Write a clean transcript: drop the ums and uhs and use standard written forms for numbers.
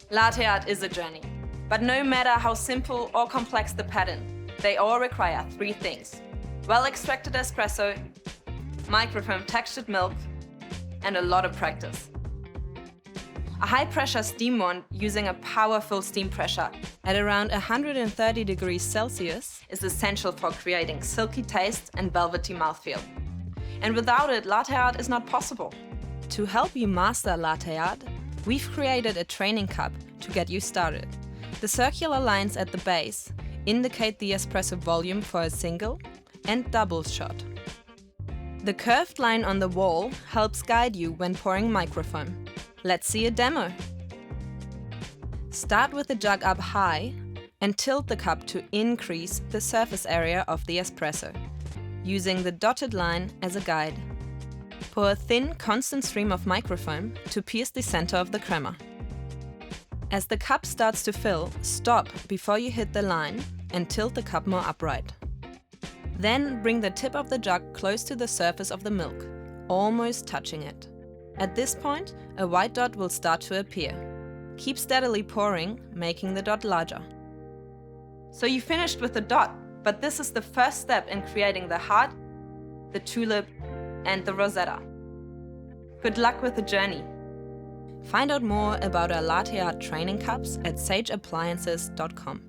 Latte art is a journey, but no matter how simple or complex the pattern, they all require three things: well-extracted espresso, microfoam textured milk, and a lot of practice. A high-pressure steam wand using a powerful steam pressure at around 130 degrees Celsius is essential for creating silky taste and velvety mouthfeel. And without it, latte art is not possible. To help you master latte art, we've created a training cup to get you started. The circular lines at the base indicate the espresso volume for a single and double shot. The curved line on the wall helps guide you when pouring microfoam. Let's see a demo. Start with the jug up high and tilt the cup to increase the surface area of the espresso, using the dotted line as a guide. Pour a thin, constant stream of microfoam to pierce the center of the crema. As the cup starts to fill, stop before you hit the line and tilt the cup more upright. Then bring the tip of the jug close to the surface of the milk, almost touching it. At this point, a white dot will start to appear. Keep steadily pouring, making the dot larger. So you finished with the dot, but this is the first step in creating the heart, the tulip, and the rosetta. Good luck with the journey. Find out more about our latte art training cups at sageappliances.com.